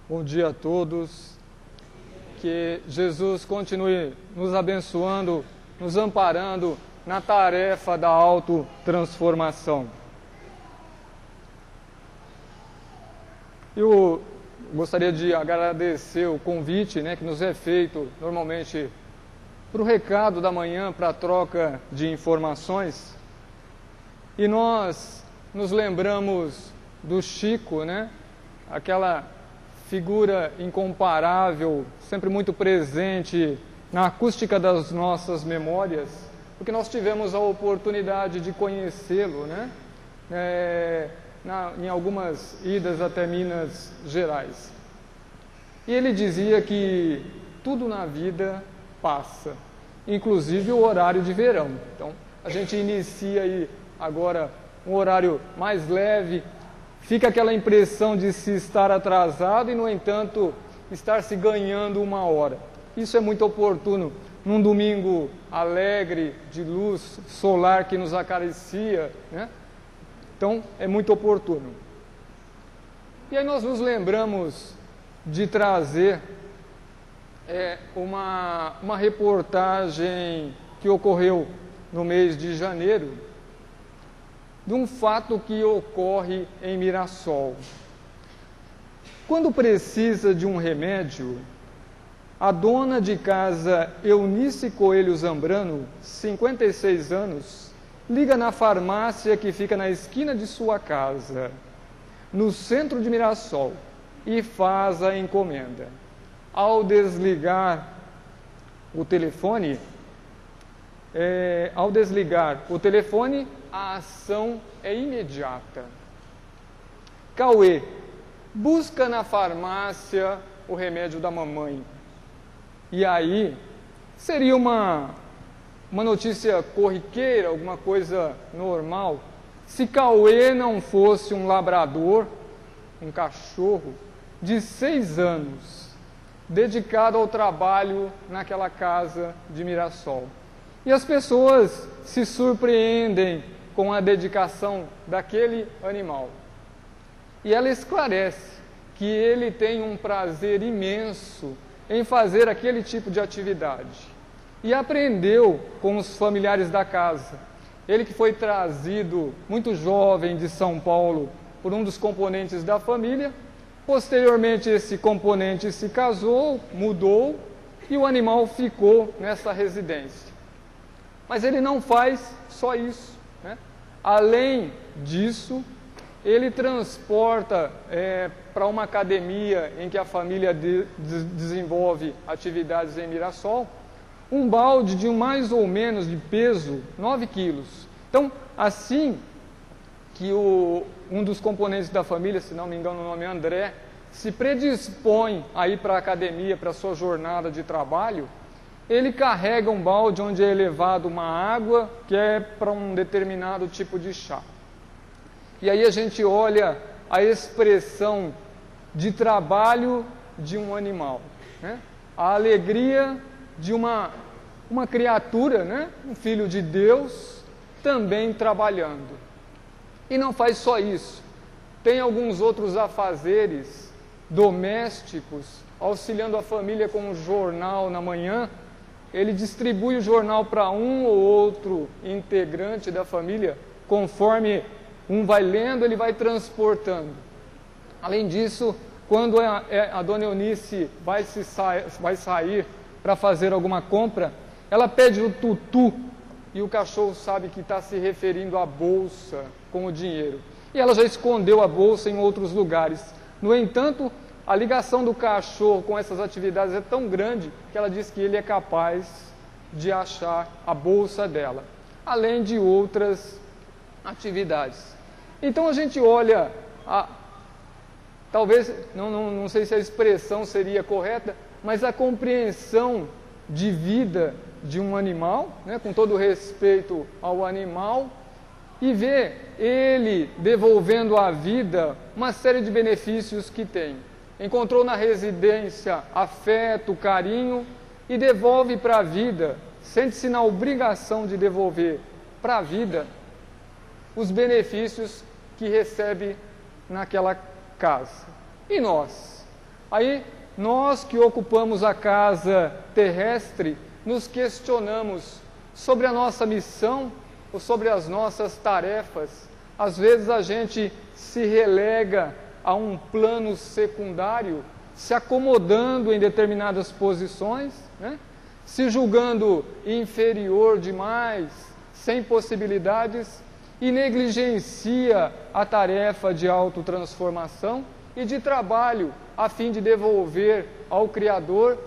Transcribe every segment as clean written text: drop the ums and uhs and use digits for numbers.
Bom dia a todos. Que Jesus continue nos abençoando, nos amparando na tarefa da autotransformação. Eu gostaria de agradecer o convite, que nos é feito normalmente para o recado da manhã, para a troca de informações. E nós nos lembramos do Chico, aquela figura incomparável, sempre muito presente na acústica das nossas memórias, porque nós tivemos a oportunidade de conhecê-lo, em algumas idas até Minas Gerais. E ele dizia que tudo na vida passa, inclusive o horário de verão. Então, a gente inicia aí agora um horário mais leve, fica aquela impressão de se estar atrasado e, no entanto, estar se ganhando uma hora. Isso é muito oportuno num domingo alegre, de luz solar que nos acaricia, Então, é muito oportuno. E aí nós nos lembramos de trazer uma reportagem que ocorreu no mês de janeiro, de um fato que ocorre em Mirassol. Quando precisa de um remédio, a dona de casa Eunice Coelho Zambrano, 56 anos, liga na farmácia que fica na esquina de sua casa, no centro de Mirassol, e faz a encomenda. Ao desligar o telefone, a ação é imediata. Cauê, busca na farmácia o remédio da mamãe. E aí, seria uma notícia corriqueira, alguma coisa normal, se Cauê não fosse um labrador, um cachorro, de 6 anos, dedicado ao trabalho naquela casa de Mirassol. E as pessoas se surpreendem com a dedicação daquele animal. E ela esclarece que ele tem um prazer imenso em fazer aquele tipo de atividade. E aprendeu com os familiares da casa. Ele que foi trazido muito jovem de São Paulo por um dos componentes da família. Posteriormente esse componente se casou, mudou e o animal ficou nessa residência. Mas ele não faz só isso. Além disso, ele transporta para uma academia em que a família desenvolve atividades em Mirassol, um balde de mais ou menos de peso 9 quilos. Então, assim que um dos componentes da família, se não me engano o nome é André, se predispõe a ir para a academia, para a sua jornada de trabalho, ele carrega um balde onde é levado uma água que é para um determinado tipo de chá. E aí a gente olha a expressão de trabalho de um animal, a alegria de uma criatura, um filho de Deus, também trabalhando. E não faz só isso, tem alguns outros afazeres domésticos, auxiliando a família com um jornal na manhã. Ele distribui o jornal para um ou outro integrante da família, conforme um vai lendo, ele vai transportando. Além disso, quando a dona Eunice vai sair para fazer alguma compra, ela pede o tutu, e o cachorro sabe que está se referindo à bolsa com o dinheiro. E ela já escondeu a bolsa em outros lugares. No entanto, a ligação do cachorro com essas atividades é tão grande que ela diz que ele é capaz de achar a bolsa dela, além de outras atividades. Então a gente olha, talvez, não sei se a expressão seria correta, mas a compreensão de vida de um animal, com todo respeito ao animal, e ver ele devolvendo à vida uma série de benefícios que tem. Encontrou na residência afeto, carinho e devolve para a vida, sente-se na obrigação de devolver para a vida os benefícios que recebe naquela casa. E nós? Aí, nós que ocupamos a casa terrestre, nos questionamos sobre a nossa missão ou sobre as nossas tarefas. Às vezes a gente se relega a um plano secundário, se acomodando em determinadas posições, né? Se julgando inferior demais, sem possibilidades, e negligencia a tarefa de autotransformação e de trabalho a fim de devolver ao Criador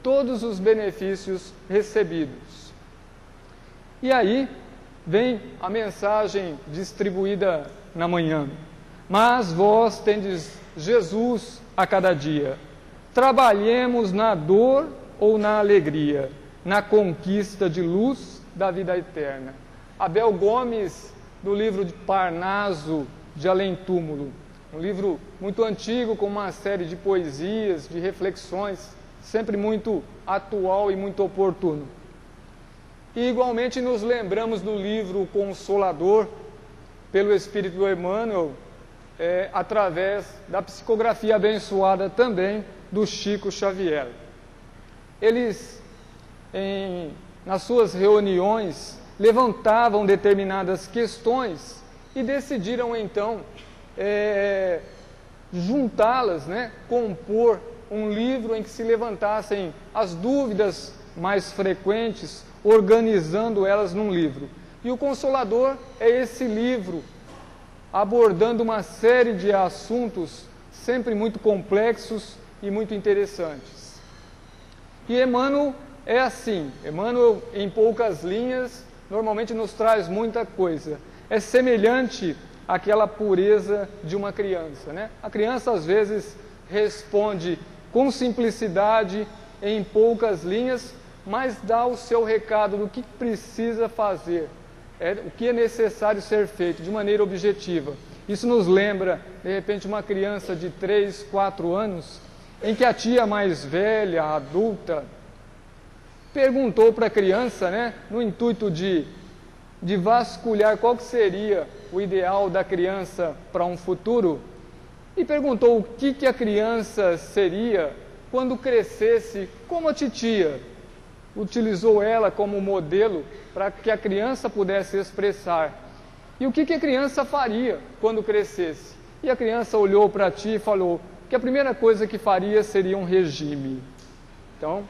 todos os benefícios recebidos. E aí vem a mensagem distribuída na manhã: mas vós tendes Jesus a cada dia. Trabalhemos na dor ou na alegria, na conquista de luz da vida eterna. Abel Gomes, do livro de Parnaso de Além Túmulo, um livro muito antigo, com uma série de poesias, de reflexões, sempre muito atual e muito oportuno. E igualmente nos lembramos do livro Consolador, pelo Espírito do Emmanuel, através da psicografia abençoada também do Chico Xavier. Eles, nas suas reuniões, levantavam determinadas questões e decidiram então juntá-las, né? Compor um livro em que se levantassem as dúvidas mais frequentes, organizando elas num livro. E o Consolador é esse livro, abordando uma série de assuntos sempre muito complexos e muito interessantes. E Emmanuel é assim. Emmanuel, em poucas linhas, normalmente nos traz muita coisa. É semelhante àquela pureza de uma criança, né? A criança às vezes responde com simplicidade, em poucas linhas, mas dá o seu recado do que precisa fazer, o que é necessário ser feito de maneira objetiva. Isso nos lembra, de repente, uma criança de 3, 4 anos, em que a tia mais velha, adulta, perguntou para a criança, né, no intuito de vasculhar qual que seria o ideal da criança para um futuro, e perguntou o que a criança seria quando crescesse, como a titia. Utilizou ela como modelo para que a criança pudesse expressar. E o que a criança faria quando crescesse? E a criança olhou para a tia e falou que a primeira coisa que faria seria um regime. Então,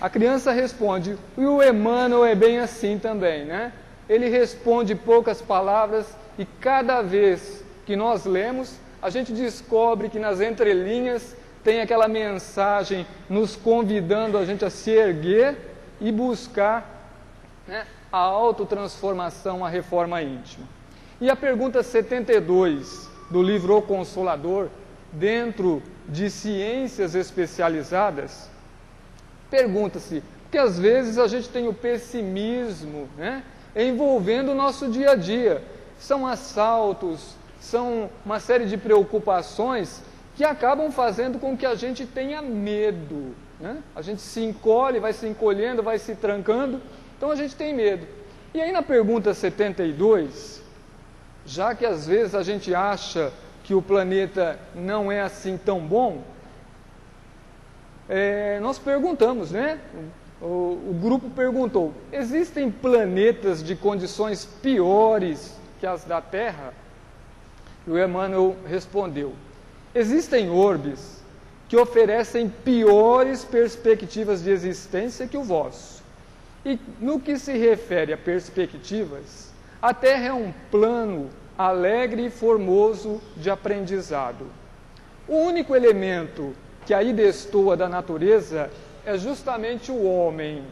a criança responde, e o Emmanuel é bem assim também, né? Ele responde poucas palavras e cada vez que nós lemos, a gente descobre que nas entrelinhas tem aquela mensagem nos convidando a gente a se erguer e buscar, né, a autotransformação, a reforma íntima. E a pergunta 72 do livro O Consolador, dentro de ciências especializadas, pergunta-se, porque às vezes a gente tem o pessimismo, né, envolvendo o nosso dia a dia. São assaltos, são uma série de preocupações que acabam fazendo com que a gente tenha medo, né? A gente se encolhe, vai se encolhendo, vai se trancando, então a gente tem medo. E aí na pergunta 72, já que às vezes a gente acha que o planeta não é assim tão bom, nós perguntamos, né? O grupo perguntou, existem planetas de condições piores que as da Terra? E o Emmanuel respondeu, existem orbes que oferecem piores perspectivas de existência que o vosso. E no que se refere a perspectivas, a Terra é um plano alegre e formoso de aprendizado. O único elemento que aí destoa da natureza é justamente o homem,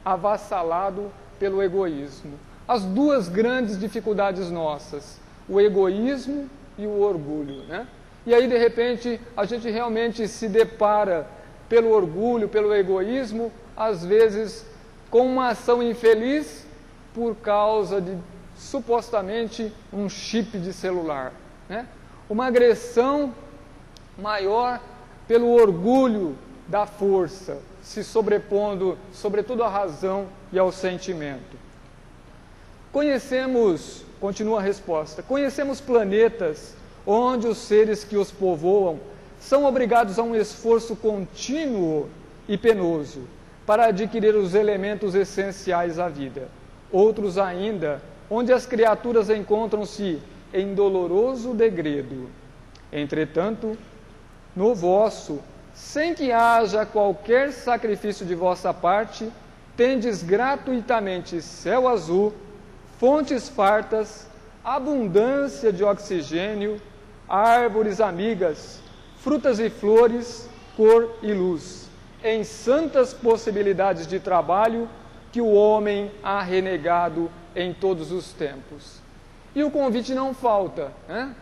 avassalado pelo egoísmo. As duas grandes dificuldades nossas, o egoísmo e o orgulho, né? E aí, de repente, a gente realmente se depara pelo orgulho, pelo egoísmo, às vezes com uma ação infeliz por causa de, supostamente, um chip de celular, né? Uma agressão maior pelo orgulho da força, se sobrepondo, sobretudo, à razão e ao sentimento. Conhecemos, continua a resposta, conhecemos planetas onde os seres que os povoam são obrigados a um esforço contínuo e penoso para adquirir os elementos essenciais à vida. Outros ainda, onde as criaturas encontram-se em doloroso degredo. Entretanto, no vosso, sem que haja qualquer sacrifício de vossa parte, tendes gratuitamente céu azul, fontes fartas, abundância de oxigênio, árvores amigas, frutas e flores, cor e luz, em santas possibilidades de trabalho que o homem há renegado em todos os tempos. E o convite não falta, né?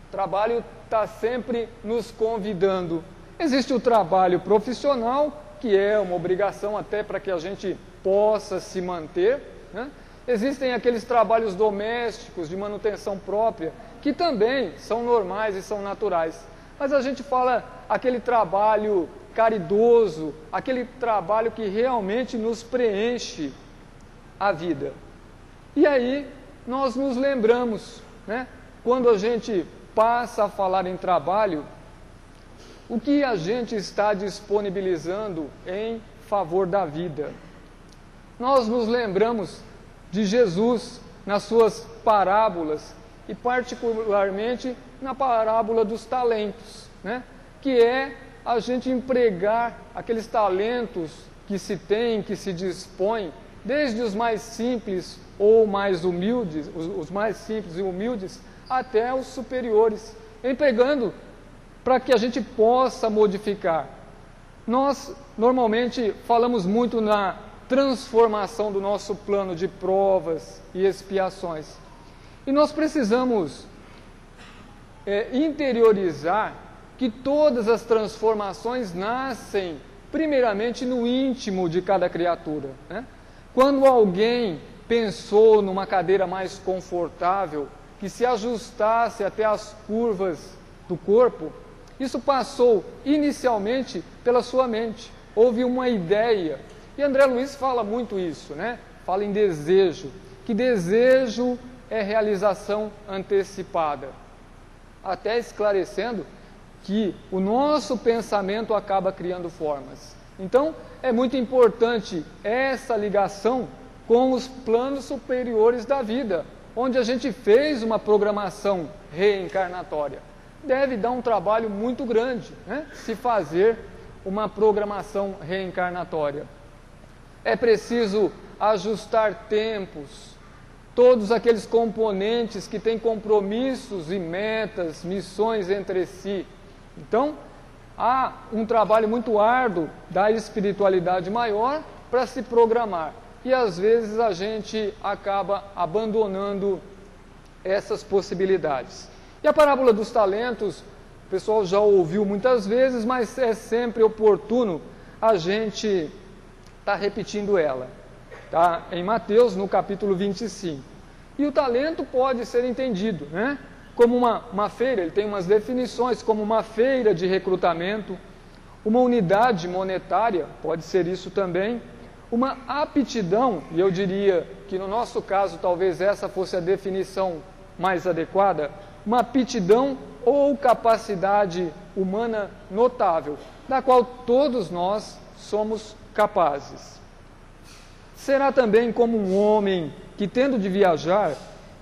O trabalho está sempre nos convidando. Existe o trabalho profissional, que é uma obrigação até para que a gente possa se manter, né? Existem aqueles trabalhos domésticos de manutenção própria, que também são normais e são naturais. Mas a gente fala aquele trabalho caridoso, aquele trabalho que realmente nos preenche a vida. E aí nós nos lembramos, né? Quando a gente passa a falar em trabalho, o que a gente está disponibilizando em favor da vida. Nós nos lembramos de Jesus nas suas parábolas, e particularmente na parábola dos talentos, né? Que é a gente empregar aqueles talentos que se tem, que se dispõe, desde os mais simples ou mais humildes, os mais simples e humildes, até os superiores, empregando para que a gente possa modificar. Nós normalmente falamos muito na transformação do nosso plano de provas e expiações. E nós precisamos interiorizar que todas as transformações nascem primeiramente no íntimo de cada criatura, né? Quando alguém pensou numa cadeira mais confortável, que se ajustasse até as curvas do corpo, isso passou inicialmente pela sua mente. Houve uma ideia. E André Luiz fala muito isso, né? Fala em desejo. Que desejo é realização antecipada. Até esclarecendo que o nosso pensamento acaba criando formas. Então, é muito importante essa ligação com os planos superiores da vida, onde a gente fez uma programação reencarnatória. Deve dar um trabalho muito grande, né? Se fazer uma programação reencarnatória. É preciso ajustar tempos, todos aqueles componentes que têm compromissos e metas, missões entre si. Então, há um trabalho muito árduo da espiritualidade maior para se programar. E às vezes a gente acaba abandonando essas possibilidades. E a parábola dos talentos, o pessoal já ouviu muitas vezes, mas é sempre oportuno a gente estar repetindo ela. Tá? Em Mateus, no capítulo 25. E o talento pode ser entendido, né? Como uma feira, ele tem umas definições, como uma feira de recrutamento, uma unidade monetária, pode ser isso também, uma aptidão, e eu diria que no nosso caso talvez essa fosse a definição mais adequada, uma aptidão ou capacidade humana notável, da qual todos nós somos capazes. Será também como um homem que, tendo de viajar,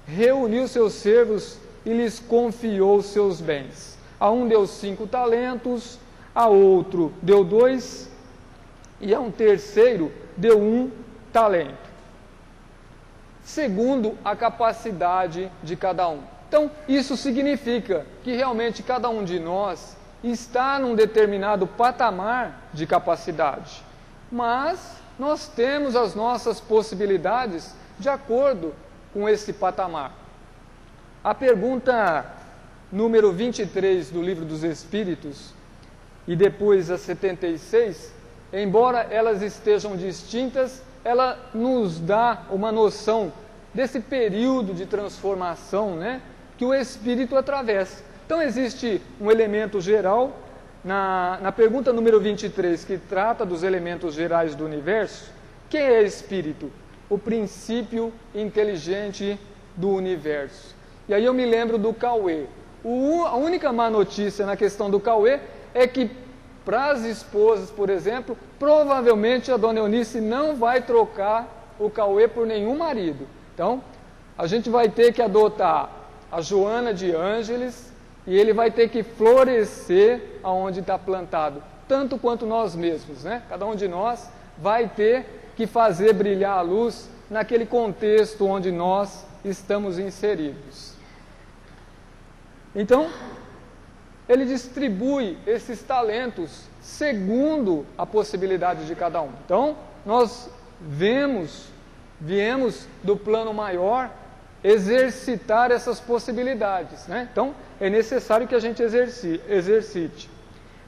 reuniu seus servos e lhes confiou seus bens. A um deu 5 talentos, a outro deu 2, e a um terceiro deu 1 talento, segundo a capacidade de cada um. Então, isso significa que realmente cada um de nós está num determinado patamar de capacidade, mas nós temos as nossas possibilidades de acordo com esse patamar. A pergunta número 23 do Livro dos Espíritos e depois a 76, embora elas estejam distintas, ela nos dá uma noção desse período de transformação, né, que o Espírito atravessa. Então existe um elemento geral na pergunta número 23, que trata dos elementos gerais do universo. Quem é Espírito? O princípio inteligente do universo. E aí eu me lembro do Cauê. A única má notícia na questão do Cauê é que, para as esposas, por exemplo, provavelmente a dona Eunice não vai trocar o Cauê por nenhum marido. Então, a gente vai ter que adotar a Joana de Ângeles e ele vai ter que florescer aonde está plantado, tanto quanto nós mesmos, né? Cada um de nós vai ter que fazer brilhar a luz naquele contexto onde nós estamos inseridos. Então, ele distribui esses talentos segundo a possibilidade de cada um. Então, nós viemos do plano maior exercitar essas possibilidades, né? Então, é necessário que a gente exercite.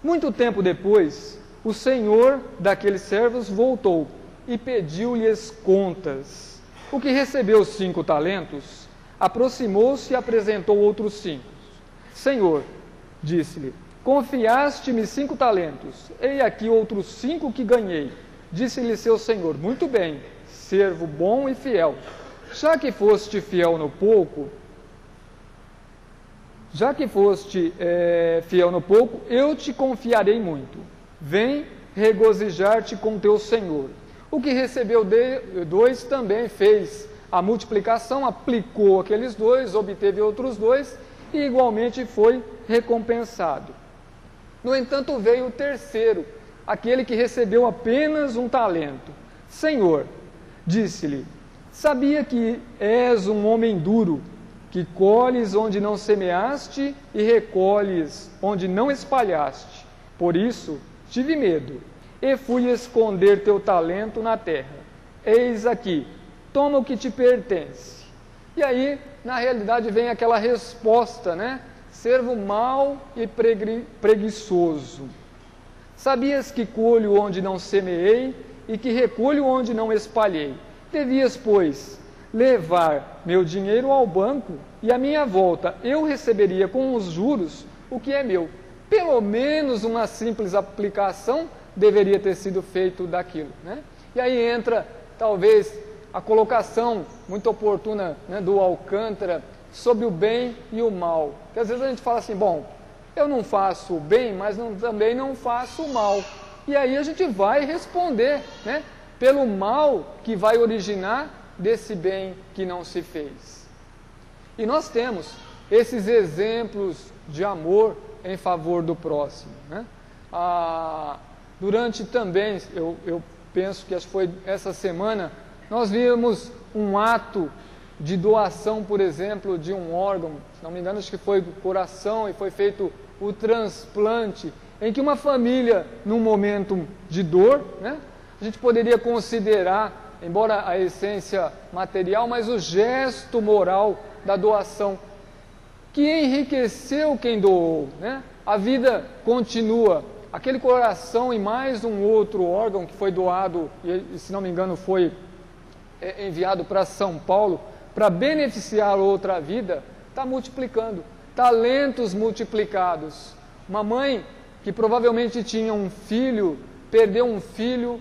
Muito tempo depois, o senhor daqueles servos voltou e pediu-lhes contas. O que recebeu 5 talentos, aproximou-se e apresentou outros 5. Senhor, disse-lhe, confiaste-me 5 talentos, eis aqui outros 5 que ganhei. Disse-lhe seu senhor, muito bem, servo bom e fiel. Já que foste fiel no pouco, eu te confiarei muito. Vem regozijar-te com teu senhor. O que recebeu 2 também fez a multiplicação, aplicou aqueles 2, obteve outros 2 e igualmente foi recompensado. No entanto, veio o terceiro, aquele que recebeu apenas 1 talento. Senhor, disse-lhe, sabia que és um homem duro, que colhes onde não semeaste e recolhes onde não espalhaste. Por isso, tive medo, e fui esconder teu talento na terra. Eis aqui, toma o que te pertence. E aí, na realidade, vem aquela resposta, né? Servo mau e preguiçoso. Sabias que colho onde não semeei e que recolho onde não espalhei? Devias, pois, levar meu dinheiro ao banco e à minha volta eu receberia com os juros o que é meu. Pelo menos uma simples aplicação deveria ter sido feito daquilo, né? E aí entra, talvez, a colocação muito oportuna, né, do Alcântara sobre o bem e o mal. Porque às vezes a gente fala assim, bom, eu não faço o bem, mas também não faço o mal. E aí a gente vai responder, né, pelo mal que vai originar desse bem que não se fez. E nós temos esses exemplos de amor em favor do próximo, né? Durante também, eu penso que acho que foi essa semana, nós vimos um ato de doação, por exemplo, de um órgão, se não me engano, acho que foi do coração, e foi feito o transplante, em que uma família, num momento de dor, né, a gente poderia considerar, embora a essência material, mas o gesto moral da doação, que enriqueceu quem doou, né? A vida continua. Aquele coração e mais um outro órgão que foi doado, e se não me engano foi enviado para São Paulo, para beneficiar outra vida, está multiplicando. Talentos multiplicados. Uma mãe que provavelmente tinha um filho, perdeu um filho,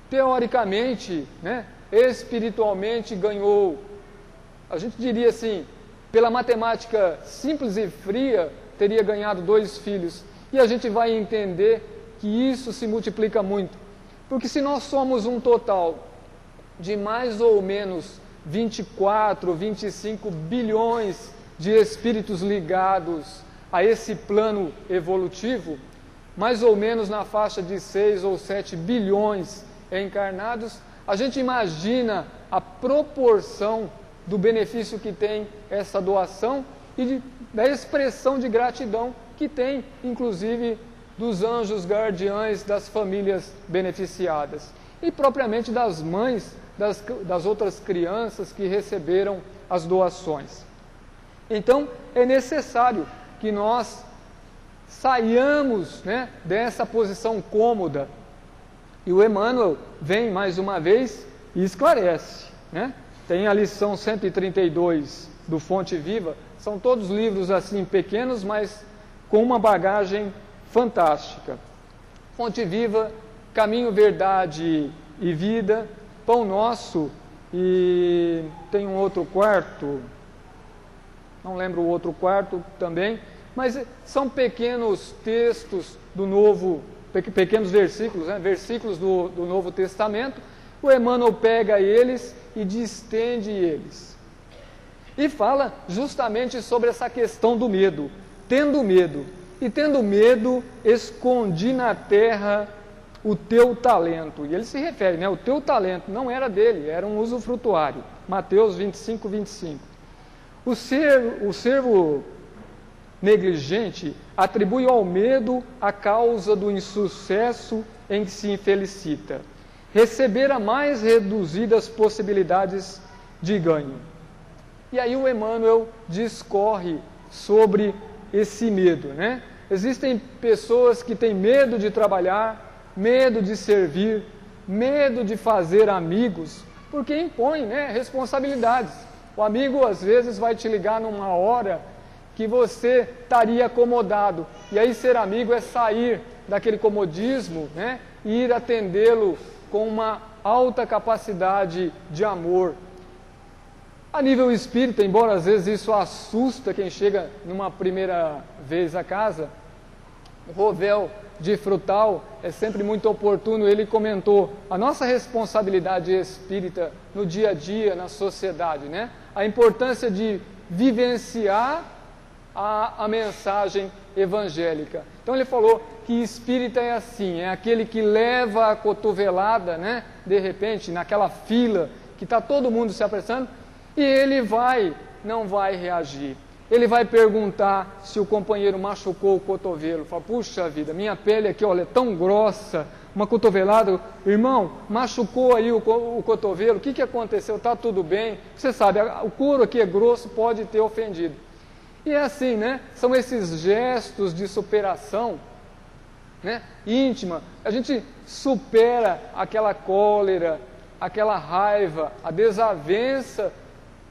teoricamente, né, espiritualmente ganhou, a gente diria assim, pela matemática simples e fria, teria ganhado 2 filhos. E a gente vai entender que isso se multiplica muito. Porque se nós somos um total de mais ou menos 24, 25 bilhões de espíritos ligados a esse plano evolutivo, mais ou menos na faixa de 6 ou 7 bilhões encarnados, a gente imagina a proporção do benefício que tem essa doação e da expressão de gratidão que tem, inclusive, dos anjos guardiães das famílias beneficiadas e propriamente das mães das outras crianças que receberam as doações. Então, é necessário que nós saiamos, né, dessa posição cômoda. E o Emmanuel vem mais uma vez e esclarece, né? Tem a lição 132 do Fonte Viva, são todos livros assim pequenos, mas com uma bagagem fantástica. Fonte Viva, Caminho, Verdade e Vida, Pão Nosso, e tem um outro quarto, não lembro o outro quarto também, mas são pequenos textos do Novo, pequenos versículos, né? Versículos do Novo Testamento. O Emmanuel pega eles e distende eles. E fala justamente sobre essa questão do medo. Tendo medo, e tendo medo, escondi na terra o teu talento. E ele se refere, né? O teu talento não era dele, era um usufrutuário. Mateus 25, 25. O servo negligente atribui ao medo a causa do insucesso em que se infelicita. Receber a mais reduzidas possibilidades de ganho. E aí o Emmanuel discorre sobre esse medo, né? Existem pessoas que têm medo de trabalhar, medo de servir, medo de fazer amigos, porque impõe, né, responsabilidades. O amigo às vezes vai te ligar numa hora que você estaria acomodado, e aí ser amigo é sair daquele comodismo, né, e ir atendê-lo com uma alta capacidade de amor. A nível espírita, embora às vezes isso assusta quem chega numa primeira vez a casa, o Rovel de Frutal é sempre muito oportuno. Ele comentou a nossa responsabilidade espírita no dia a dia, na sociedade, né? A importância de vivenciar a mensagem evangélica. Então ele falou que espírita é assim, é aquele que leva a cotovelada, né? De repente, naquela fila que está todo mundo se apressando, e ele não vai reagir. Ele vai perguntar se o companheiro machucou o cotovelo. Fala, puxa vida, minha pele aqui, olha, é tão grossa, uma cotovelada. Irmão, machucou aí o cotovelo, o que aconteceu? Está tudo bem? Você sabe, o couro aqui é grosso, pode ter ofendido. E é assim, né? São esses gestos de superação, né, íntima. A gente supera aquela cólera, aquela raiva, a desavença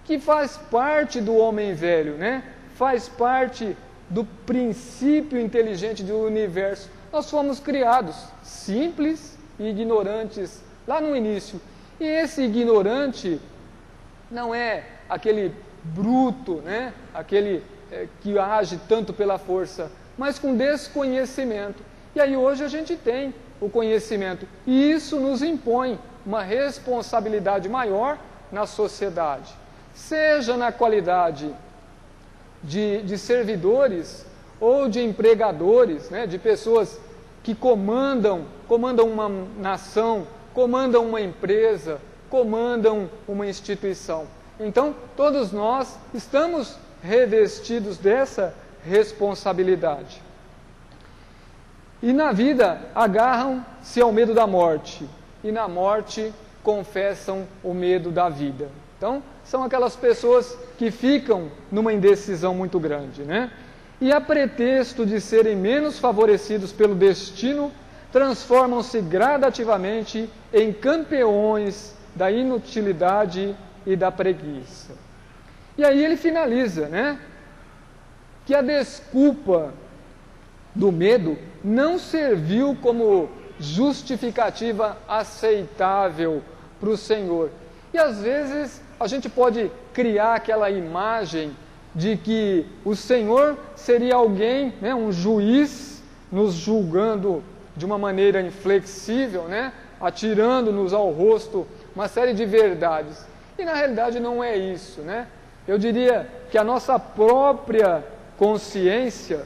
que faz parte do homem velho, né? Faz parte do princípio inteligente do universo. Nós fomos criados simples e ignorantes lá no início. E esse ignorante não é aquele bruto, né? Aquele que age tanto pela força, mas com desconhecimento. E aí hoje a gente tem o conhecimento. E isso nos impõe uma responsabilidade maior na sociedade. Seja na qualidade de servidores ou de empregadores, né, de pessoas que comandam uma nação, comandam uma empresa, comandam uma instituição. Então, todos nós estamos revestidos dessa responsabilidade. E na vida agarram-se ao medo da morte, e na morte confessam o medo da vida. Então, são aquelas pessoas que ficam numa indecisão muito grande, né? E a pretexto de serem menos favorecidos pelo destino, transformam-se gradativamente em campeões da inutilidade e da preguiça. E aí ele finaliza, né? Que a desculpa do medo não serviu como justificativa aceitável para o Senhor. E às vezes a gente pode criar aquela imagem de que o Senhor seria alguém, né, um juiz, nos julgando de uma maneira inflexível, né, atirando-nos ao rosto uma série de verdades. E na realidade não é isso, né? Eu diria que a nossa própria consciência,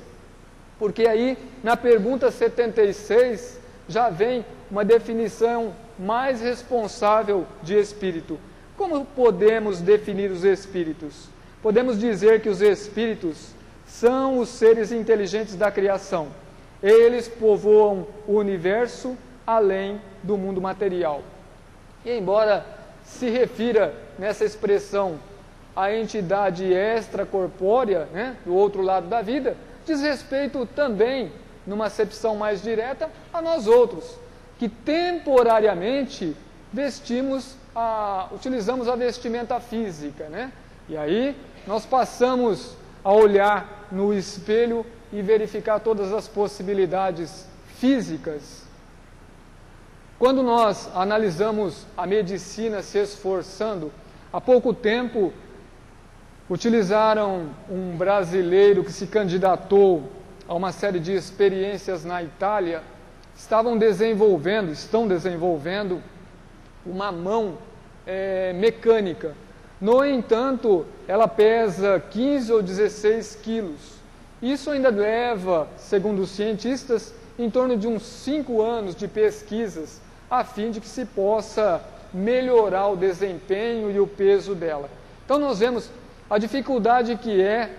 porque aí na pergunta 76 já vem uma definição mais responsável de espírito. Como podemos definir os espíritos? Podemos dizer que os espíritos são os seres inteligentes da criação. Eles povoam o universo além do mundo material. E embora se refira nessa expressão à entidade extracorpórea, né, do outro lado da vida, diz respeito também, numa acepção mais direta, a nós outros, que temporariamente utilizamos a vestimenta física, né? E aí nós passamos a olhar no espelho e verificar todas as possibilidades físicas. Quando nós analisamos a medicina se esforçando, há pouco tempo utilizaram um brasileiro que se candidatou a uma série de experiências na Itália, estão desenvolvendo uma mão mecânica. No entanto, ela pesa 15 ou 16 quilos. Isso ainda leva, segundo os cientistas, em torno de uns 5 anos de pesquisas, a fim de que se possa melhorar o desempenho e o peso dela. Então nós vemos a dificuldade que é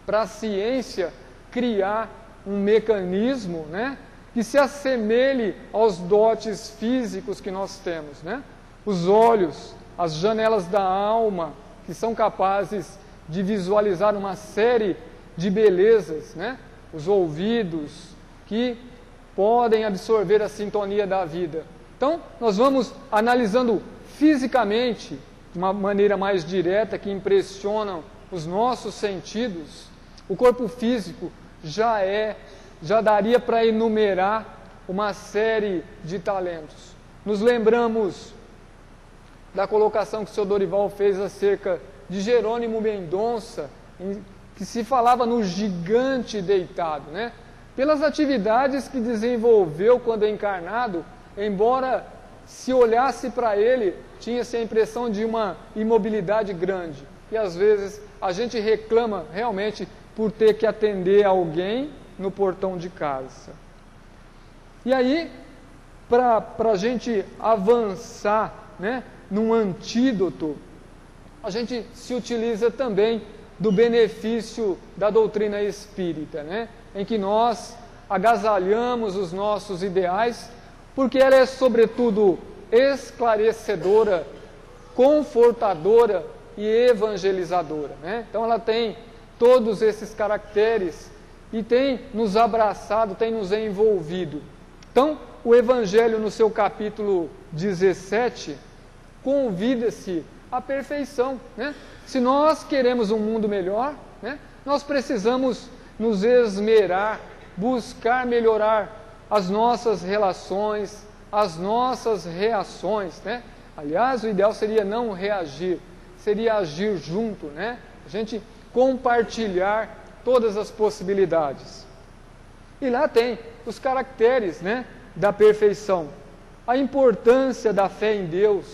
para a ciência criar um mecanismo, né, que se assemelhe aos dotes físicos que nós temos, né? Os olhos, as janelas da alma, que são capazes de visualizar uma série de belezas, né? Os ouvidos, que podem absorver a sintonia da vida. Então, nós vamos analisando fisicamente, de uma maneira mais direta, que impressionam os nossos sentidos. O corpo físico já daria para enumerar uma série de talentos. Nos lembramos da colocação que o Sr. Dorival fez acerca de Jerônimo Mendonça, que se falava no gigante deitado, né? Pelas atividades que desenvolveu quando encarnado, embora se olhasse para ele, tinha-se a impressão de uma imobilidade grande. E às vezes a gente reclama realmente por ter que atender alguém no portão de casa. E aí, para a gente avançar, né, num antídoto, a gente se utiliza também do benefício da doutrina espírita, né, em que nós agasalhamos os nossos ideais, porque ela é sobretudo esclarecedora, confortadora e evangelizadora, né? Então ela tem todos esses caracteres e tem nos abraçado, tem nos envolvido. Então, o Evangelho, no seu capítulo 17, convida-se à perfeição, né? Se nós queremos um mundo melhor, né, nós precisamos nos esmerar, buscar melhorar as nossas relações, as nossas reações, né? Aliás, o ideal seria não reagir, seria agir junto, né? A gente compartilhar todas as possibilidades. E lá tem os caracteres, né, da perfeição. A importância da fé em Deus,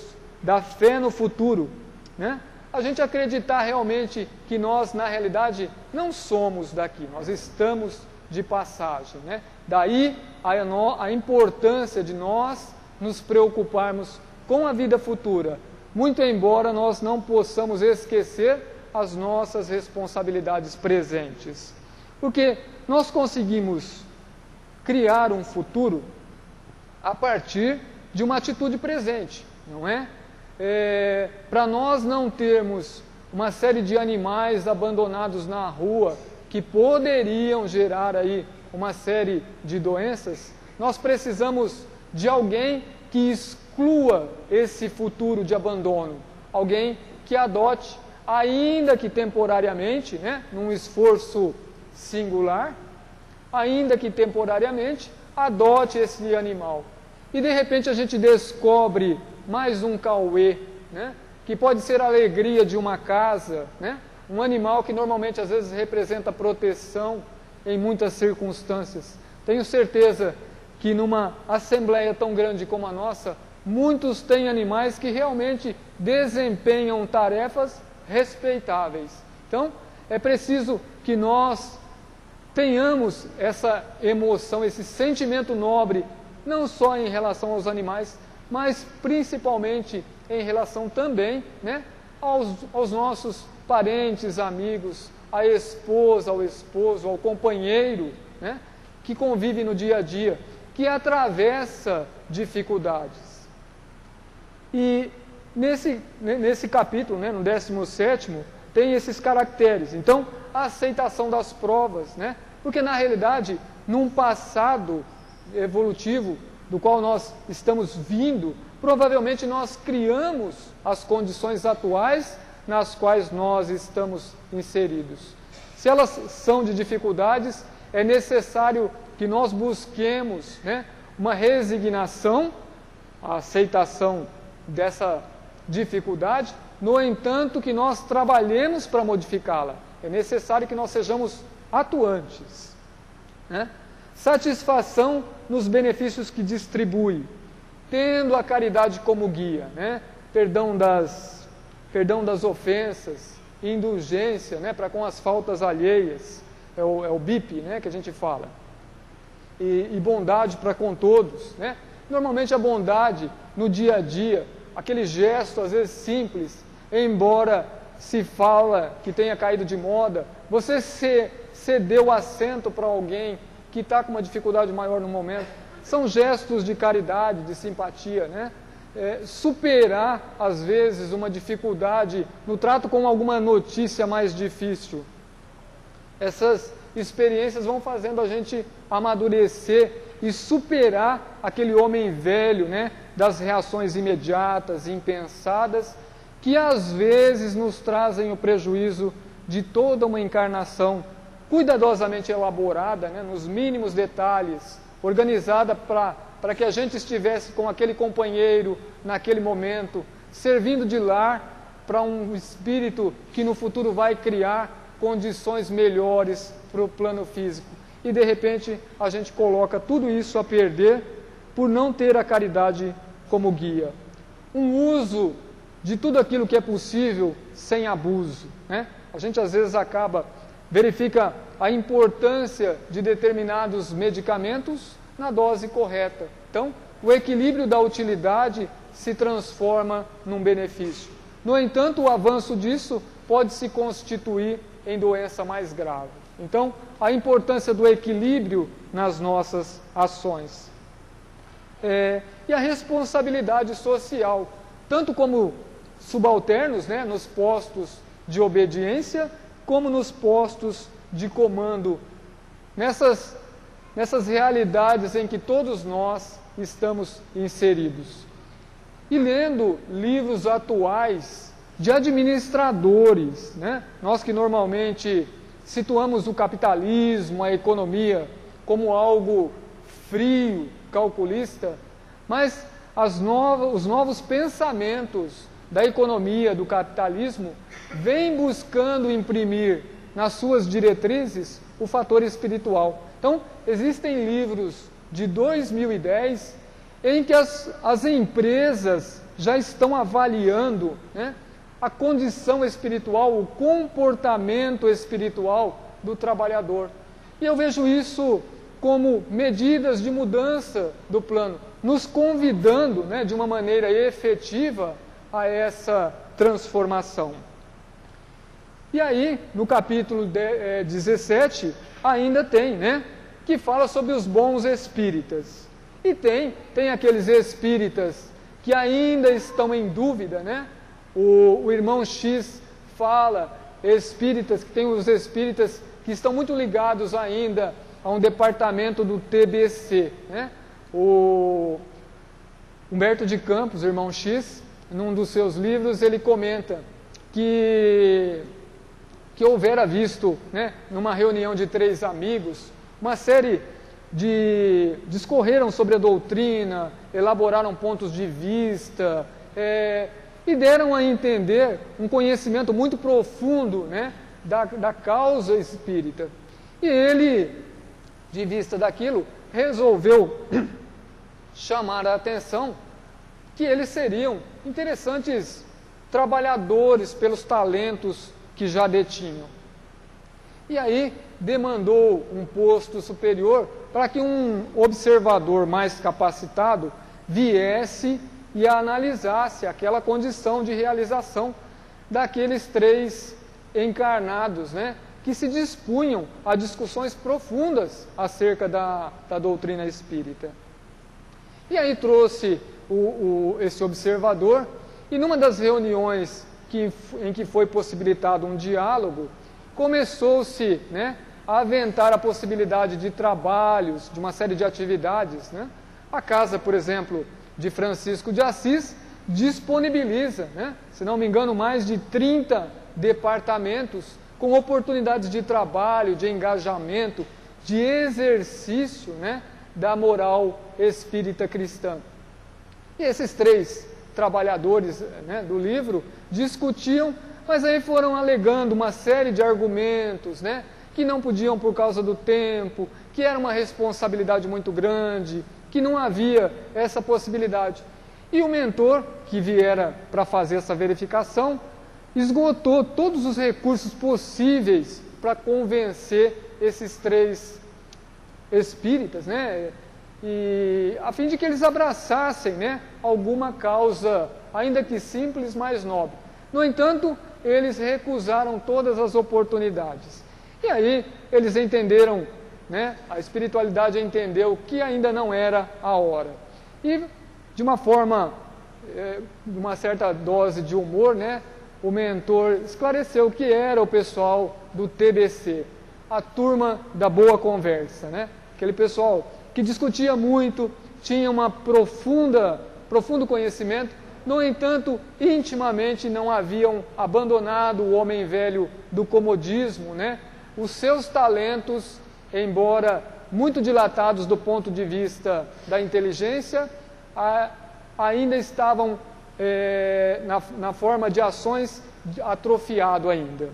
da fé no futuro, né? A gente acreditar realmente que nós, na realidade, não somos daqui, nós estamos de passagem, né? Daí a importância de nós nos preocuparmos com a vida futura, muito embora nós não possamos esquecer as nossas responsabilidades presentes. Porque nós conseguimos criar um futuro a partir de uma atitude presente, não é? Para nós não termos uma série de animais abandonados na rua que poderiam gerar aí uma série de doenças, nós precisamos de alguém que exclua esse futuro de abandono, alguém que adote, ainda que temporariamente, né, num esforço singular, ainda que temporariamente, adote esse animal. E de repente a gente descobre mais um Cauê, né, que pode ser a alegria de uma casa, né, um animal que normalmente às vezes representa proteção em muitas circunstâncias. Tenho certeza que numa assembleia tão grande como a nossa, muitos têm animais que realmente desempenham tarefas respeitáveis. Então, é preciso que nós tenhamos essa emoção, esse sentimento nobre, não só em relação aos animais, mas principalmente em relação também, né, aos nossos parentes, amigos, à esposa, ao esposo, ao companheiro, né, que convive no dia a dia, que atravessa dificuldades. E nesse capítulo, né, no 17º, tem esses caracteres. Então, a aceitação das provas, né? Porque na realidade, num passado evolutivo do qual nós estamos vindo, provavelmente nós criamos as condições atuais nas quais nós estamos inseridos. Se elas são de dificuldades, é necessário que nós busquemos, né, uma resignação, a aceitação dessa dificuldade, no entanto, que nós trabalhemos para modificá-la. É necessário que nós sejamos atuantes, né? Satisfação nos benefícios que distribui, tendo a caridade como guia, né? Perdão das ofensas, indulgência, né? Para com as faltas alheias, é o BIP, né? Que a gente fala, e bondade para com todos, né? Normalmente a bondade no dia a dia, aquele gesto às vezes simples, embora se fala que tenha caído de moda, você cedeu o assento para alguém que está com uma dificuldade maior no momento, são gestos de caridade, de simpatia, né? Superar às vezes uma dificuldade no trato com alguma notícia mais difícil. Essas experiências vão fazendo a gente amadurecer e superar aquele homem velho, né, das reações imediatas, impensadas, que às vezes nos trazem o prejuízo de toda uma encarnação cuidadosamente elaborada, né, nos mínimos detalhes, organizada para que a gente estivesse com aquele companheiro naquele momento, servindo de lar para um espírito que no futuro vai criar condições melhores para o plano físico. E de repente a gente coloca tudo isso a perder por não ter a caridade como guia. Um uso de tudo aquilo que é possível sem abuso, né? A gente às vezes verifica a importância de determinados medicamentos na dose correta. Então, o equilíbrio da utilidade se transforma num benefício. No entanto, o avanço disso pode se constituir em doença mais grave. Então, a importância do equilíbrio nas nossas ações. E a responsabilidade social, tanto como subalternos, né, nos postos de obediência, como nos postos de comando, nessas realidades em que todos nós estamos inseridos. E lendo livros atuais de administradores, né? Nós que normalmente situamos o capitalismo, a economia, como algo frio, calculista, mas os novos pensamentos da economia, do capitalismo, vêm buscando imprimir nas suas diretrizes o fator espiritual. Então, existem livros de 2010 em que as empresas já estão avaliando, né, a condição espiritual, o comportamento espiritual do trabalhador. E eu vejo isso como medidas de mudança do plano, nos convidando, né, de uma maneira efetiva a essa transformação. E aí, no capítulo 17, ainda tem, né, que fala sobre os bons espíritas. E tem aqueles espíritas que ainda estão em dúvida, né? O irmão X fala, tem os espíritas que estão muito ligados ainda a um departamento do TBC, né? O Humberto de Campos, irmão X, num dos seus livros, ele comenta que houvera visto, né, numa reunião de 3 amigos, uma série discorreram sobre a doutrina, elaboraram pontos de vista, e deram a entender um conhecimento muito profundo, né, da causa espírita. E ele, de vista daquilo, resolveu chamar a atenção que eles seriam interessantes trabalhadores pelos talentos que já detinham. E aí demandou um posto superior para que um observador mais capacitado viesse e analisasse aquela condição de realização daqueles 3 encarnados, né, que se dispunham a discussões profundas acerca da doutrina espírita. E aí trouxe esse observador, e numa das reuniões em que foi possibilitado um diálogo, começou-se, né, a aventar a possibilidade de trabalhos, de uma série de atividades, né? A casa, por exemplo, de Francisco de Assis disponibiliza, né, se não me engano, mais de 30 departamentos com oportunidades de trabalho, de engajamento, de exercício, né, da moral espírita cristã. E esses 3 trabalhadores, né, do livro discutiam, mas aí foram alegando uma série de argumentos, né, que não podiam por causa do tempo, que era uma responsabilidade muito grande, que não havia essa possibilidade. E o mentor, que viera para fazer essa verificação, esgotou todos os recursos possíveis para convencer esses 3 espíritas, né, e a fim de que eles abraçassem, né, alguma causa, ainda que simples, mais nobre. No entanto, eles recusaram todas as oportunidades. E aí eles entenderam, né, a espiritualidade entendeu que ainda não era a hora. E de uma forma, de uma certa dose de humor, né, o mentor esclareceu que era o pessoal do TBC, a turma da boa conversa, né? Aquele pessoal que discutia muito, tinha uma profundo conhecimento, no entanto, intimamente não haviam abandonado o homem velho do comodismo, né? Os seus talentos, embora muito dilatados do ponto de vista da inteligência, ainda estavam na forma de ações atrofiado ainda,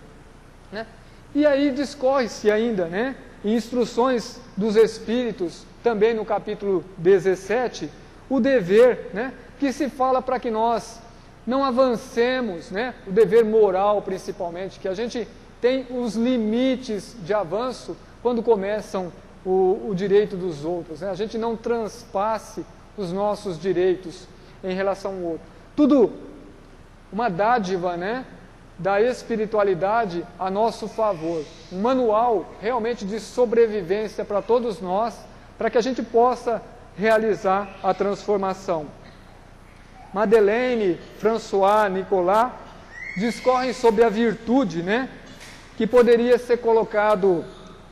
né? E aí discorre-se ainda, né, instruções dos Espíritos, também no capítulo 17, o dever, né, que se fala para que nós não avancemos, né, o dever moral principalmente, que a gente tem os limites de avanço quando começam o direito dos outros, né, a gente não transpasse os nossos direitos em relação ao outro. Tudo uma dádiva, né, da espiritualidade a nosso favor. Um manual realmente de sobrevivência para todos nós, para que a gente possa realizar a transformação. Madeleine, François, Nicolas discorrem sobre a virtude, né, que poderia ser colocado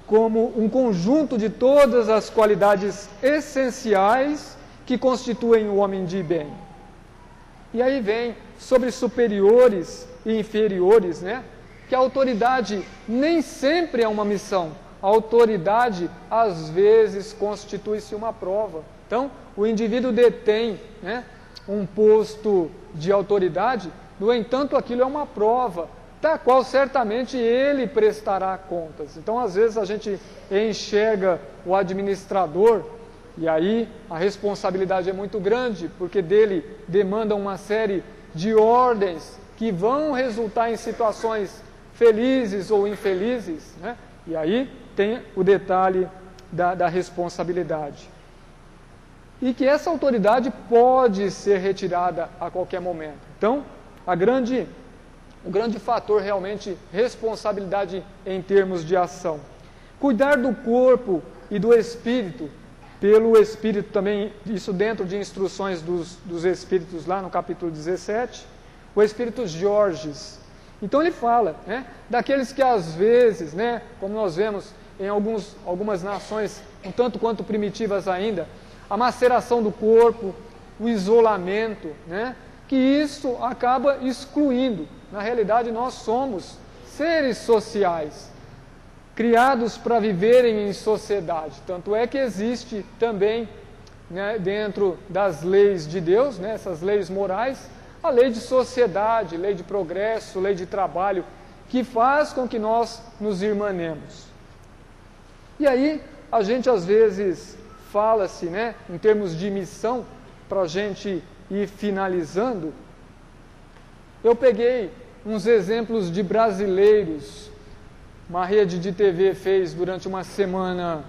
como um conjunto de todas as qualidades essenciais que constituem o homem de bem. E aí vem sobre superiores e inferiores, né? Que a autoridade nem sempre é uma missão. A autoridade, às vezes, constitui-se uma prova. Então, o indivíduo detém, né, um posto de autoridade, no entanto, aquilo é uma prova, da qual certamente ele prestará contas. Então, às vezes, a gente enxerga o administrador, e aí a responsabilidade é muito grande, porque dele demandam uma série de ordens que vão resultar em situações felizes ou infelizes, né? E aí tem o detalhe da responsabilidade. E que essa autoridade pode ser retirada a qualquer momento. Então, o grande fator realmente, responsabilidade em termos de ação. Cuidar do corpo e do espírito, pelo espírito também, isso dentro de instruções dos espíritos lá no capítulo 17, o espírito Georges. Então ele fala, né, daqueles que às vezes, né, como nós vemos em algumas nações um tanto quanto primitivas ainda, a maceração do corpo, o isolamento, né, que isso acaba excluindo. Na realidade, nós somos seres sociais, criados para viverem em sociedade. Tanto é que existe também, né, dentro das leis de Deus, né, essas leis morais, a lei de sociedade, lei de progresso, lei de trabalho, que faz com que nós nos irmanemos. E aí, a gente às vezes fala-se, né, em termos de missão, para a gente ir finalizando. Eu peguei uns exemplos de brasileiros, uma rede de TV fez durante uma semana,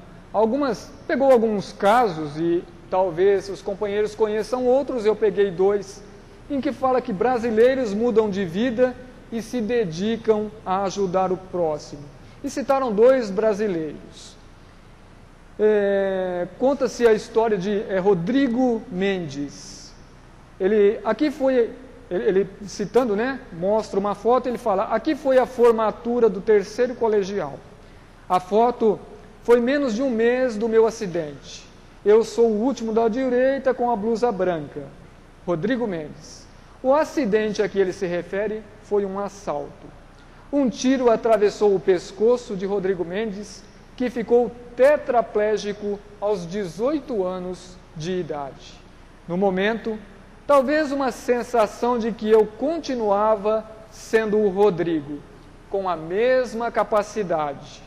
pegou alguns casos e talvez os companheiros conheçam outros, eu peguei 2, em que fala que brasileiros mudam de vida e se dedicam a ajudar o próximo. E citaram 2 brasileiros. Conta-se a história de Rodrigo Mendes. Ele citando, né, mostra uma foto, ele fala: aqui foi a formatura do 3º colegial. A foto foi menos de um mês do meu acidente. Eu sou o último da direita com a blusa branca. Rodrigo Mendes. O acidente a que ele se refere foi um assalto. Um tiro atravessou o pescoço de Rodrigo Mendes, que ficou tetraplégico aos 18 anos de idade. No momento, talvez uma sensação de que eu continuava sendo o Rodrigo, com a mesma capacidade.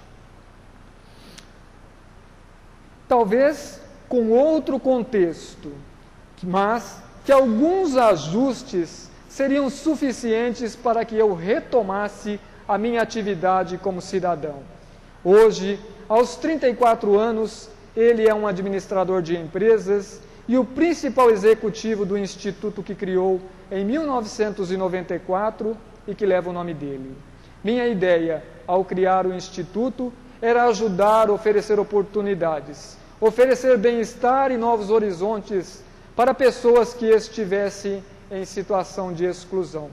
Talvez com outro contexto, mas que alguns ajustes seriam suficientes para que eu retomasse a minha atividade como cidadão. Hoje, aos 34 anos, ele é um administrador de empresas e o principal executivo do instituto que criou em 1994 e que leva o nome dele. Minha ideia, ao criar o instituto, era ajudar a oferecer oportunidades, oferecer bem-estar e novos horizontes para pessoas que estivessem em situação de exclusão.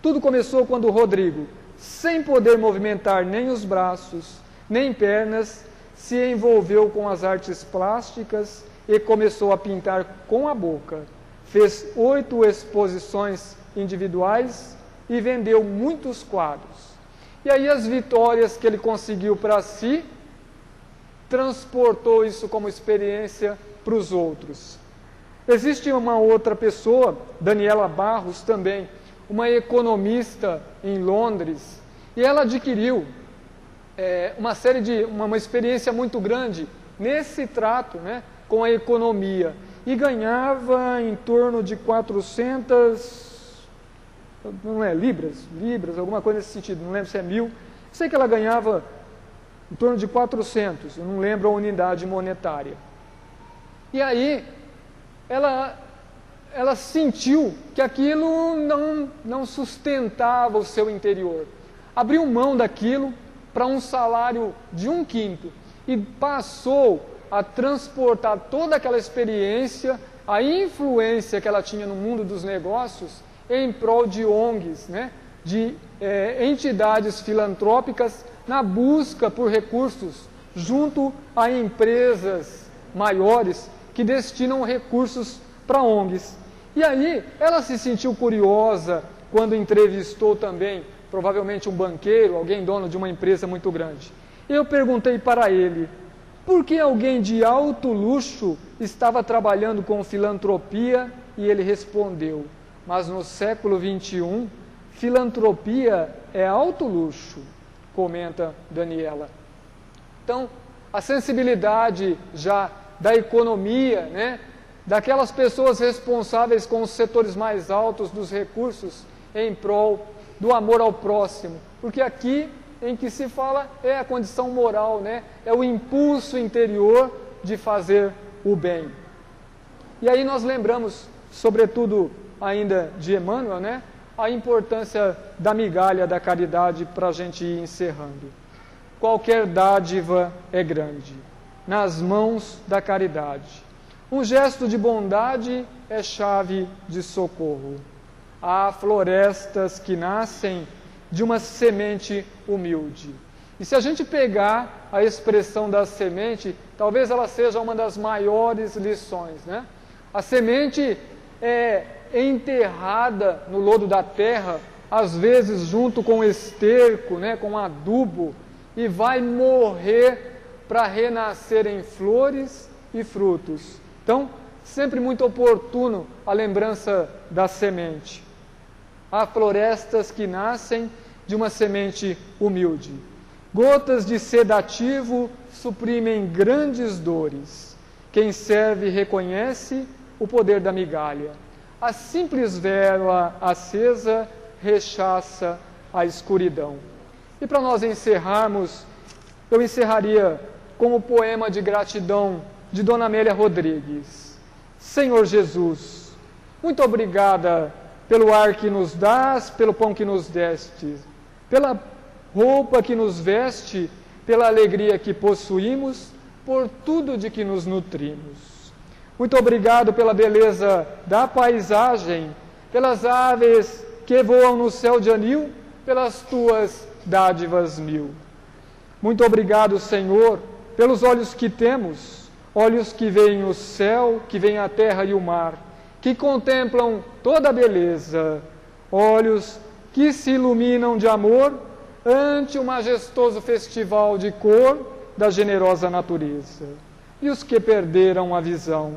Tudo começou quando o Rodrigo, sem poder movimentar nem os braços, nem pernas, se envolveu com as artes plásticas e começou a pintar com a boca. Fez 8 exposições individuais e vendeu muitos quadros. E aí as vitórias que ele conseguiu para si, transportou isso como experiência para os outros. Existe uma outra pessoa, Daniela Barros também, uma economista em Londres, e ela adquiriu uma experiência muito grande nesse trato, né, com a economia, e ganhava em torno de 400, não é, libras, alguma coisa nesse sentido, não lembro se é 1.000, sei que ela ganhava em torno de 400, eu não lembro a unidade monetária. E aí, ela sentiu que aquilo não sustentava o seu interior. Abriu mão daquilo para um salário de 1/5 e passou a transportar toda aquela experiência, a influência que ela tinha no mundo dos negócios, em prol de ONGs, né? De entidades filantrópicas na busca por recursos junto a empresas maiores que destinam recursos para ONGs. E aí ela se sentiu curiosa quando entrevistou também, provavelmente um banqueiro, alguém dono de uma empresa muito grande. Eu perguntei para ele, por que alguém de alto luxo estava trabalhando com filantropia? E ele respondeu, mas no século XXI, filantropia é alto luxo, comenta Daniela. Então, a sensibilidade já da economia, né, daquelas pessoas responsáveis com os setores mais altos dos recursos em prol do amor ao próximo, porque aqui em que se fala é a condição moral, né, é o impulso interior de fazer o bem. E aí nós lembramos, sobretudo ainda de Emmanuel, né, a importância da migalha da caridade para a gente ir encerrando. Qualquer dádiva é grande, nas mãos da caridade. Um gesto de bondade é chave de socorro. Há florestas que nascem de uma semente humilde. E se a gente pegar a expressão da semente, talvez ela seja uma das maiores lições, né? A semente é enterrada no lodo da terra, às vezes junto com esterco, né, com adubo, e vai morrer para renascer em flores e frutos. Então, sempre muito oportuno a lembrança da semente. Há florestas que nascem de uma semente humilde. Gotas de sedativo suprimem grandes dores. Quem serve reconhece o poder da migalha. A simples vela acesa rechaça a escuridão. E para nós encerrarmos, eu encerraria com o poema de gratidão de Dona Amélia Rodrigues. Senhor Jesus, muito obrigada pelo ar que nos dás, pelo pão que nos deste, pela roupa que nos veste, pela alegria que possuímos, por tudo de que nos nutrimos. Muito obrigado pela beleza da paisagem, pelas aves que voam no céu de anil, pelas tuas dádivas mil. Muito obrigado, Senhor, pelos olhos que temos, olhos que veem o céu, que veem a terra e o mar, que contemplam toda a beleza, olhos que se iluminam de amor ante o majestoso festival de cor da generosa natureza. E os que perderam a visão,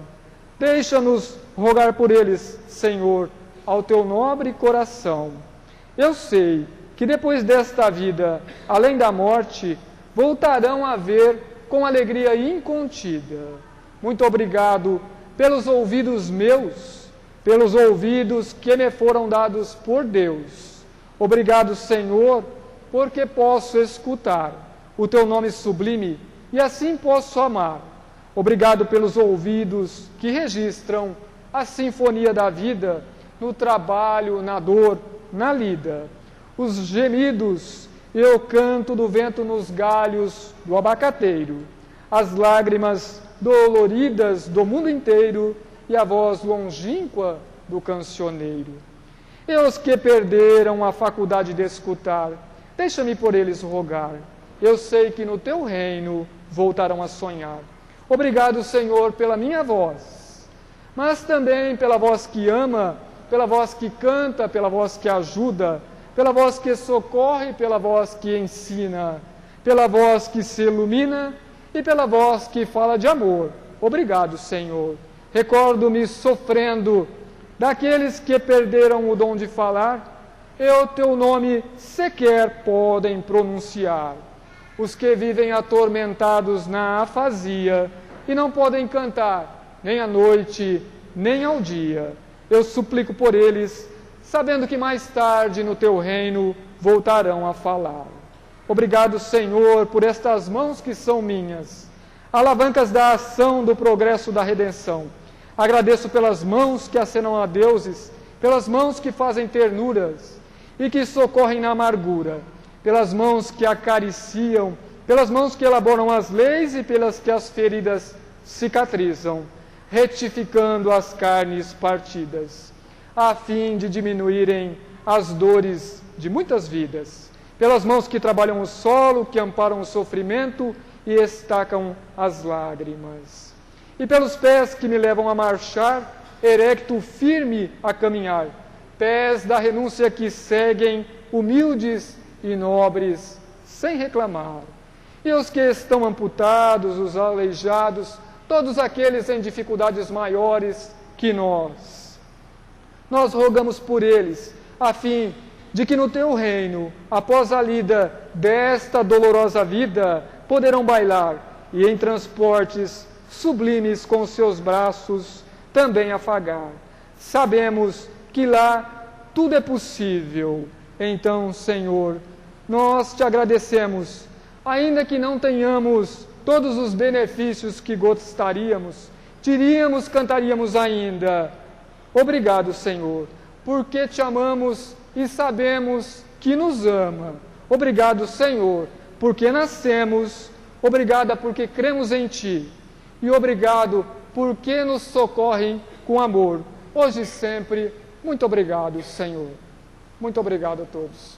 Deixa-nos rogar por eles, Senhor, ao teu nobre coração. Eu sei que depois desta vida, além da morte, voltarão a ver com alegria incontida. Muito obrigado pelos ouvidos meus, pelos ouvidos que me foram dados por Deus. Obrigado, Senhor, porque posso escutar o teu nome sublime e assim posso amar. Obrigado pelos ouvidos que registram a sinfonia da vida no trabalho, na dor, na lida. Os gemidos e o canto do vento nos galhos do abacateiro, as lágrimas doloridas do mundo inteiro e a voz longínqua do cancioneiro. E os que perderam a faculdade de escutar, deixa-me por eles rogar. Eu sei que no teu reino voltarão a sonhar. Obrigado, Senhor, pela minha voz, mas também pela voz que ama, pela voz que canta, pela voz que ajuda, pela voz que socorre, pela voz que ensina, pela voz que se ilumina e pela voz que fala de amor. Obrigado, Senhor. Recordo-me sofrendo daqueles que perderam o dom de falar e o teu nome sequer podem pronunciar. Os que vivem atormentados na afasia e não podem cantar nem à noite, nem ao dia. Eu suplico por eles, sabendo que mais tarde no teu reino voltarão a falar. Obrigado, Senhor, por estas mãos que são minhas, alavancas da ação do progresso da redenção. Agradeço pelas mãos que acenam a deuses, pelas mãos que fazem ternuras e que socorrem na amargura, pelas mãos que acariciam, pelas mãos que elaboram as leis e pelas que as feridas cicatrizam, retificando as carnes partidas, a fim de diminuírem as dores de muitas vidas, pelas mãos que trabalham o solo, que amparam o sofrimento e estacam as lágrimas, e pelos pés que me levam a marchar, erecto firme a caminhar, pés da renúncia que seguem humildes e nobres, sem reclamar. E os que estão amputados, os aleijados, todos aqueles em dificuldades maiores que nós. Nós rogamos por eles, a fim de que no teu reino, após a lida desta dolorosa vida, poderão bailar e em transportes sublimes com seus braços também afagar. Sabemos que lá tudo é possível. Então, Senhor, nós te agradecemos, ainda que não tenhamos todos os benefícios que gostaríamos, diríamos, cantaríamos ainda. Obrigado, Senhor, porque te amamos e sabemos que nos ama. Obrigado, Senhor, porque nascemos. Obrigada porque cremos em Ti. E obrigado porque nos socorrem com amor, hoje e sempre. Muito obrigado, Senhor. Muito obrigado a todos.